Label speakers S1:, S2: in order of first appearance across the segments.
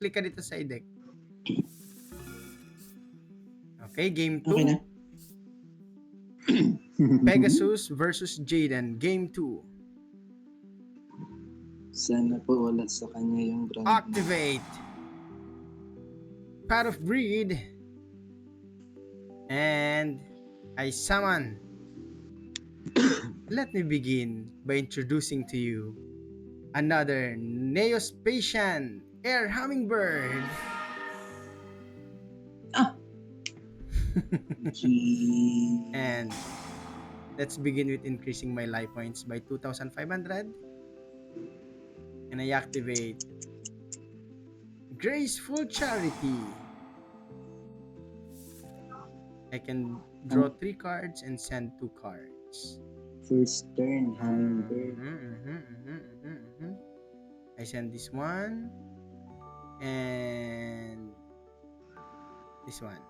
S1: Click ka dito sa deck. Okay, game 2.
S2: Okay na.
S1: Pegasus versus Jaden. Game 2.
S2: Sana po wala sa kanya yung brand.
S1: Activate. Path of Breed. And I summon. Let me begin by introducing to you another Neospatian Air Hummingbird. And let's begin with increasing my life points by 2,500. And I activate Graceful Charity. I can draw 3 cards and send 2 cards.
S2: First turn, Hummingbird.
S1: I send this one and this one.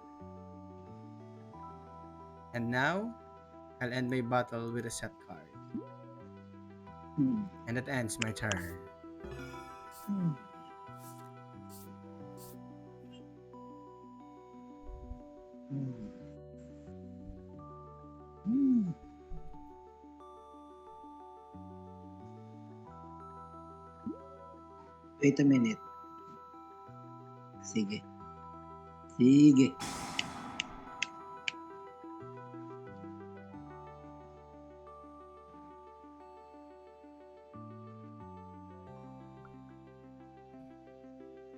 S1: And now, I'll end my battle with a set card. And that ends my turn.
S2: Wait a minute. Sige. Sige.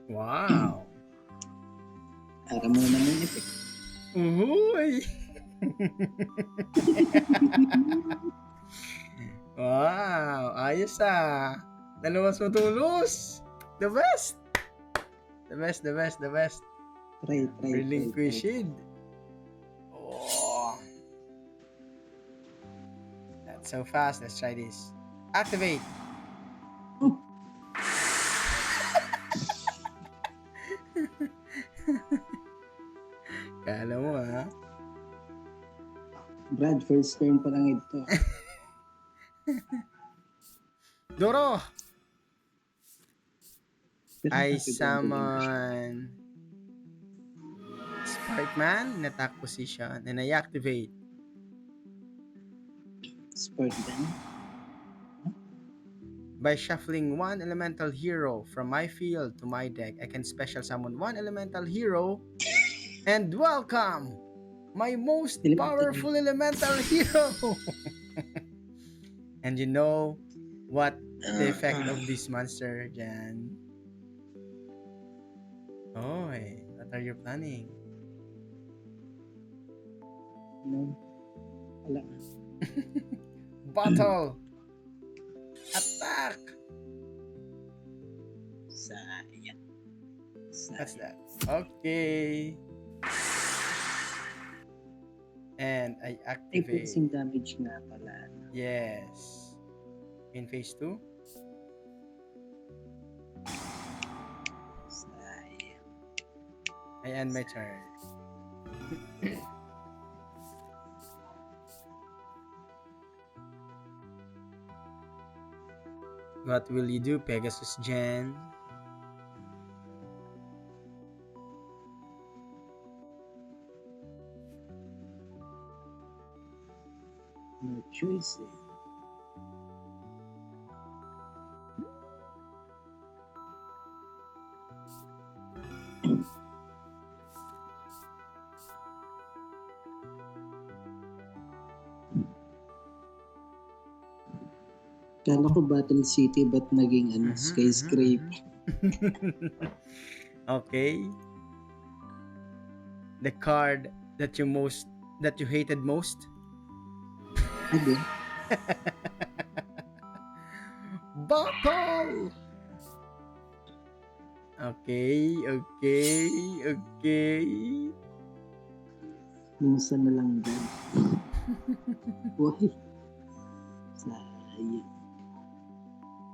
S1: Wow!
S2: Para mo naman yung effect.
S1: Uy! Wow! Ayos ah! Dalawas matulos! The best! The best, the best, the best.
S2: Try.
S1: Relinquished. Oh! That's so fast. Let's try this. Activate! Kala mo ha?
S2: Brad, first turn pa lang ito.
S1: Doro!
S2: Pero
S1: I
S2: happy
S1: summon Sparkman in attack position and I activate
S2: Sparkman?
S1: by shuffling 1 elemental hero from my field to my deck. I can special summon 1 elemental hero and welcome my most powerful elemental hero. And you know what the effect of this monster, Jan? Oh, what are you planning?
S2: No. Wala.
S1: Battle! Attack!
S2: Sayang.
S1: What's that? Okay. And I activate.
S2: Increasing damage nga pala.
S1: Yes. In phase 2.
S2: Sayang.
S1: I end my turn. What will you do, Pegasus Jen?
S2: No choice eh. Kala ko Battle City, ba't naging skyscraper?
S1: Okay. The card that you hated most.
S2: Again?
S1: Battle! Okay.
S2: Minsan na lang dad. Why? Sayang.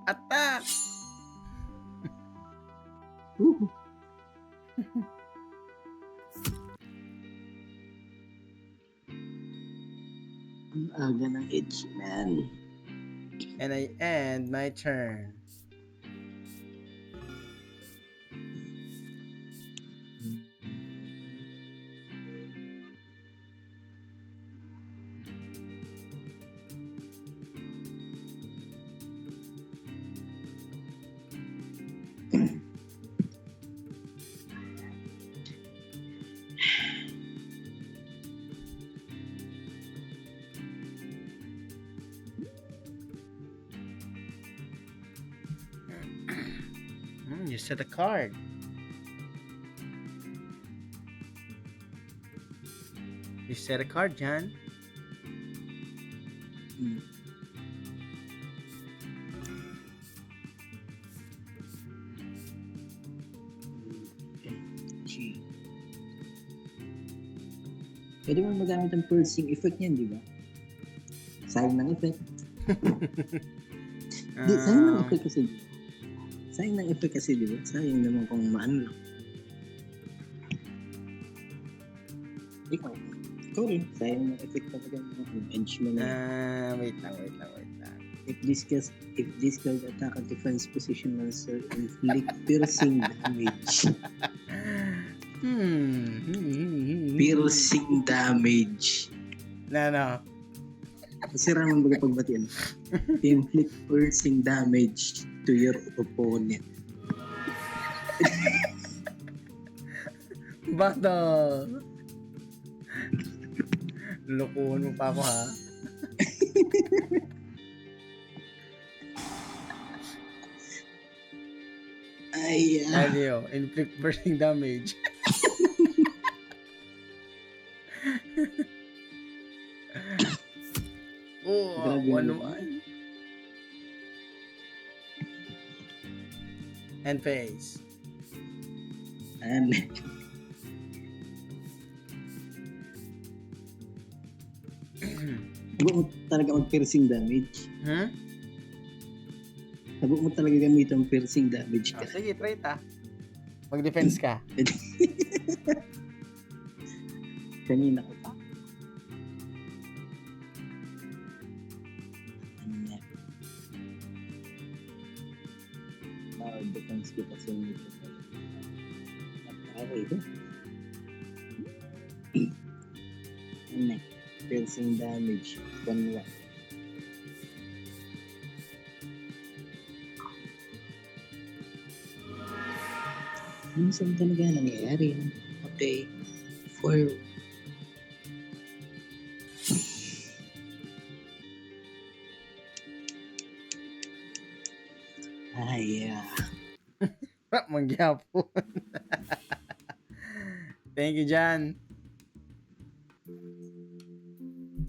S1: Attack!
S2: Ang aga ng edge, man.
S1: And I end my turn. set a card. You set a card, Jan.
S2: Hmm. G. Pwede mo magamit ang pulsing effect niyan, di ba? Sayang ng effect. Di, sayang ng effect kasi. Sayang ng effect kasi, di ba? Sayang naman kung maano lang. Ikaw rin. Sayang ng effect talaga ng edge mo na.
S1: Wait lang.
S2: If this card attack a defense position monster, inflict piercing damage. Piercing damage.
S1: No.
S2: Masira naman baga pagbatian. Inflict piercing damage to your opponent.
S1: Bato. Lukuhan mo pa ako, ha?
S2: Ay,
S1: Ano, inflict burning damage.
S2: Grabe
S1: One.
S2: naman.
S1: And face.
S2: And Habok mo talaga mag-piercing damage. Habok mo talaga gamit ang piercing damage ka.
S1: Sige, try ta. Mag-defense ka.
S2: Kanina ko pa. Ano na? Defense ko kasi nito. Nagkaroy ko. Ano na? Piercing damage. 1-1. Minsan talaga nangyayari yan. Okay. For yeah.
S1: Mangyapon. Thank you, Jan.